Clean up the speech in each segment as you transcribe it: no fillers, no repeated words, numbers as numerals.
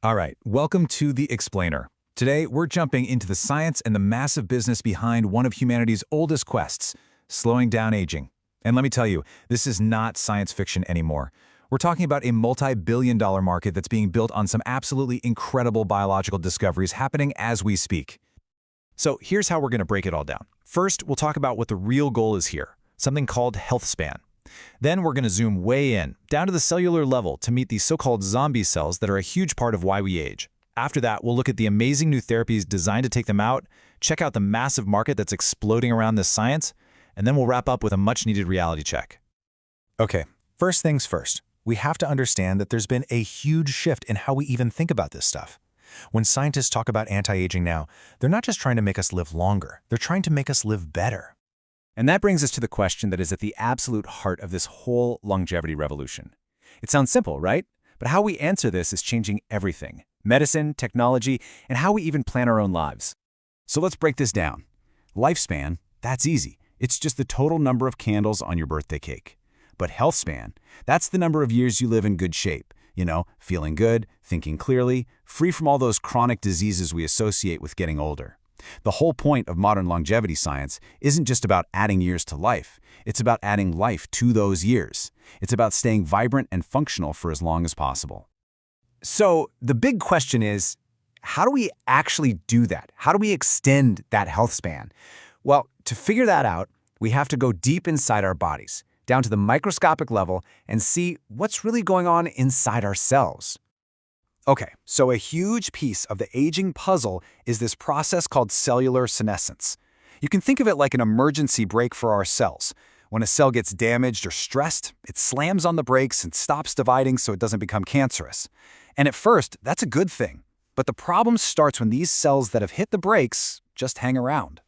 All right, welcome to The Explainer. Today, we're jumping into the science and the massive business behind one of humanity's oldest quests, slowing down aging. And let me tell you, this is not science fiction anymore. We're talking about a multi-billion-dollar market that's being built on some absolutely incredible biological discoveries happening as we speak. So here's how we're going to break it all down. First, we'll talk about what the real goal is here, something called health span. Then we're going to zoom way in, down to the cellular level to meet these so-called zombie cells that are a huge part of why we age. After that, we'll look at the amazing new therapies designed to take them out, check out the massive market that's exploding around this science, and then we'll wrap up with a much-needed reality check. Okay, first things first. We have to understand that there's been a huge shift in how we even think about this stuff. When scientists talk about anti-aging now, they're not just trying to make us live longer, they're trying to make us live better. And that brings us to the question that is at the absolute heart of this whole longevity revolution. It sounds simple, right? But how we answer this is changing everything. Medicine, technology, and how we even plan our own lives. So let's break this down. Lifespan, that's easy. It's just the total number of candles on your birthday cake. But health span, that's the number of years you live in good shape. You know, feeling good, thinking clearly, free from all those chronic diseases we associate with getting older. The whole point of modern longevity science isn't just about adding years to life. It's about adding life to those years. It's about staying vibrant and functional for as long as possible. So the big question is, how do we actually do that? How do we extend that health span? Well, to figure that out, we have to go deep inside our bodies, down to the microscopic level, and see what's really going on inside our cells. Okay, so a huge piece of the aging puzzle is this process called cellular senescence. You can think of it like an emergency brake for our cells. When a cell gets damaged or stressed, it slams on the brakes and stops dividing so it doesn't become cancerous. And at first, that's a good thing. But the problem starts when these cells that have hit the brakes just hang around.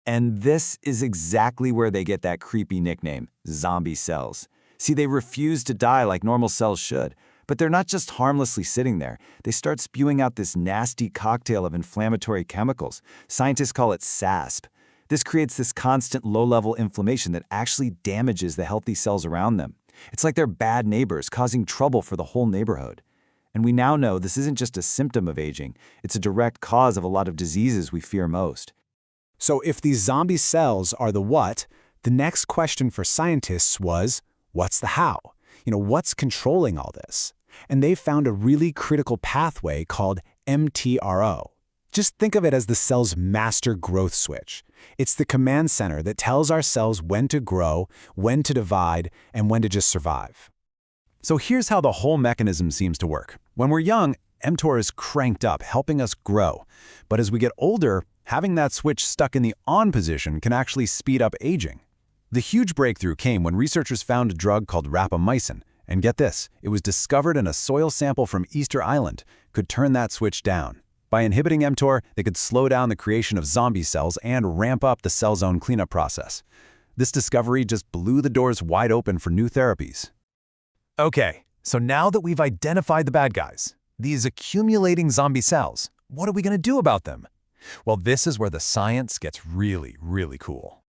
And this is exactly where they get that creepy nickname, zombie cells. See, they refuse to die like normal cells should. But they're not just harmlessly sitting there. They start spewing out this nasty cocktail of inflammatory chemicals. Scientists call it SASP. This creates this constant low-level inflammation that actually damages the healthy cells around them. It's like they're bad neighbors, causing trouble for the whole neighborhood. And we now know this isn't just a symptom of aging. It's a direct cause of a lot of diseases we fear most. So if these zombie cells are the what, the next question for scientists was, what's the how? What's controlling all this? And they found a really critical pathway called mTRO. Just think of it as the cell's master growth switch. It's the command center that tells our cells when to grow, when to divide, and when to just survive. So here's how the whole mechanism seems to work. When we're young, mTOR is cranked up, helping us grow. But as we get older, having that switch stuck in the on position can actually speed up aging. The huge breakthrough came when researchers found a drug called rapamycin. And get this, it was discovered in a soil sample from Easter Island, could turn that switch down. By inhibiting mTOR, they could slow down the creation of zombie cells and ramp up the cell zone cleanup process. This discovery just blew the doors wide open for new therapies. Okay, so now that we've identified the bad guys, these accumulating zombie cells, what are we going to do about them? Well, this is where the science gets really, really cool.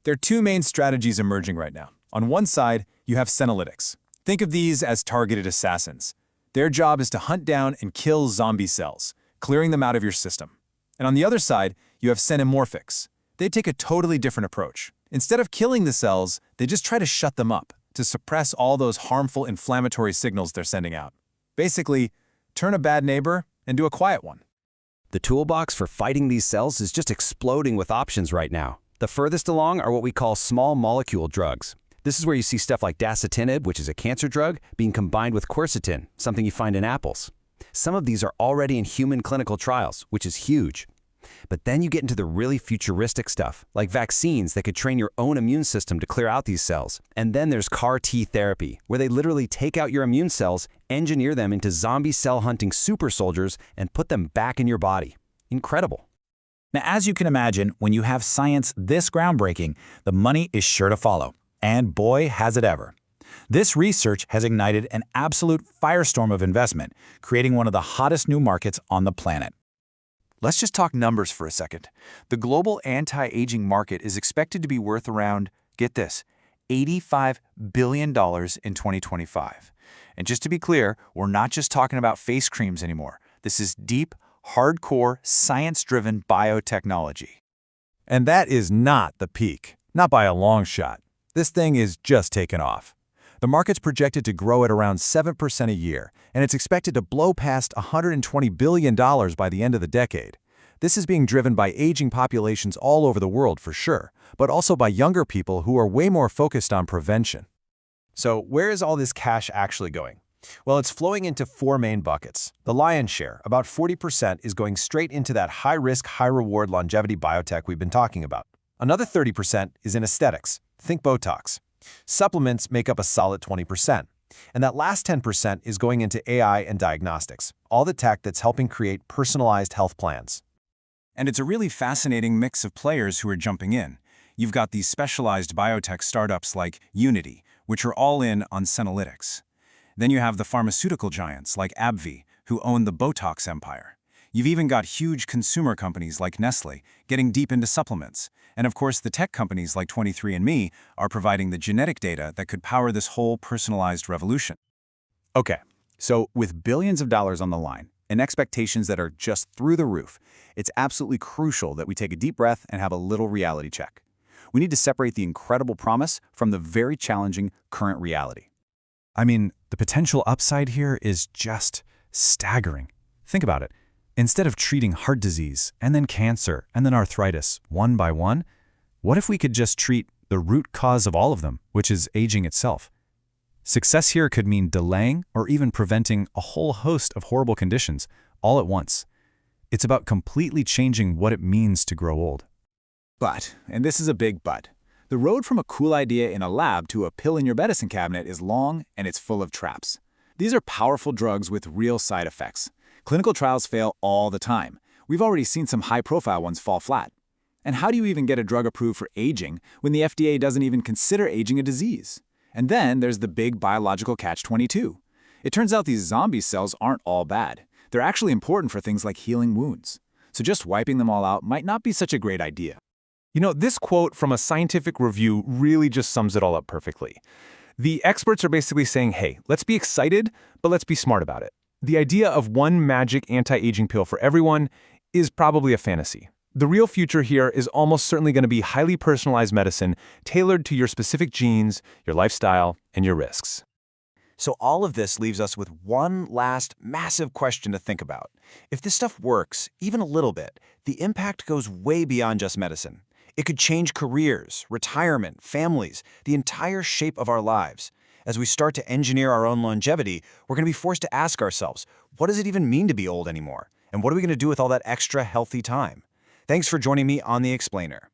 There are two main strategies emerging right now. On one side, you have senolytics. Think of these as targeted assassins. Their job is to hunt down and kill zombie cells, clearing them out of your system. And on the other side, you have senomorphics. They take a totally different approach. Instead of killing the cells, they just try to shut them up, to suppress all those harmful inflammatory signals they're sending out. Basically, turn a bad neighbor into a quiet one. The toolbox for fighting these cells is just exploding with options right now. The furthest along are what we call small molecule drugs. This is where you see stuff like dasatinib, which is a cancer drug, being combined with quercetin, something you find in apples. Some of these are already in human clinical trials, which is huge. But then you get into the really futuristic stuff, like vaccines that could train your own immune system to clear out these cells. And then there's CAR T therapy, where they literally take out your immune cells, engineer them into zombie cell hunting super soldiers, and put them back in your body. Incredible. Now, as you can imagine, when you have science this groundbreaking, the money is sure to follow. And boy, has it ever. This research has ignited an absolute firestorm of investment, creating one of the hottest new markets on the planet. Let's just talk numbers for a second. The global anti-aging market is expected to be worth around, get this, $85 billion in 2025. And just to be clear, we're not just talking about face creams anymore. This is deep, hardcore, science-driven biotechnology. And that is not the peak, not by a long shot. This thing is just taken off. The market's projected to grow at around 7% a year, and it's expected to blow past $120 billion by the end of the decade. This is being driven by aging populations all over the world for sure, but also by younger people who are way more focused on prevention. So where is all this cash actually going? Well, it's flowing into four main buckets. The lion's share, about 40%, is going straight into that high-risk, high-reward longevity biotech we've been talking about. Another 30% is in aesthetics. Think Botox. Supplements make up a solid 20%. And that last 10% is going into AI and diagnostics, all the tech that's helping create personalized health plans. And it's a really fascinating mix of players who are jumping in. You've got these specialized biotech startups like Unity, which are all in on senolytics. Then you have the pharmaceutical giants like AbbVie, who own the Botox empire. You've even got huge consumer companies like Nestle getting deep into supplements. And of course, the tech companies like 23andMe are providing the genetic data that could power this whole personalized revolution. Okay, so with billions of dollars on the line and expectations that are just through the roof, it's absolutely crucial that we take a deep breath and have a little reality check. We need to separate the incredible promise from the very challenging current reality. I mean, the potential upside here is just staggering. Think about it. Instead of treating heart disease, and then cancer, and then arthritis, one by one, what if we could just treat the root cause of all of them, which is aging itself? Success here could mean delaying or even preventing a whole host of horrible conditions all at once. It's about completely changing what it means to grow old. But, and this is a big but, the road from a cool idea in a lab to a pill in your medicine cabinet is long and it's full of traps. These are powerful drugs with real side effects. Clinical trials fail all the time. We've already seen some high-profile ones fall flat. And how do you even get a drug approved for aging when the FDA doesn't even consider aging a disease? And then there's the big biological catch-22. It turns out these zombie cells aren't all bad. They're actually important for things like healing wounds. So just wiping them all out might not be such a great idea. You know, this quote from a scientific review really just sums it all up perfectly. The experts are basically saying, hey, let's be excited, but let's be smart about it. The idea of one magic anti-aging pill for everyone is probably a fantasy. The real future here is almost certainly going to be highly personalized medicine tailored to your specific genes, your lifestyle, and your risks. So all of this leaves us with one last massive question to think about. If this stuff works, even a little bit, the impact goes way beyond just medicine. It could change careers, retirement, families, the entire shape of our lives. As we start to engineer our own longevity, we're going to be forced to ask ourselves, what does it even mean to be old anymore? And what are we going to do with all that extra healthy time? Thanks for joining me on The Explainer.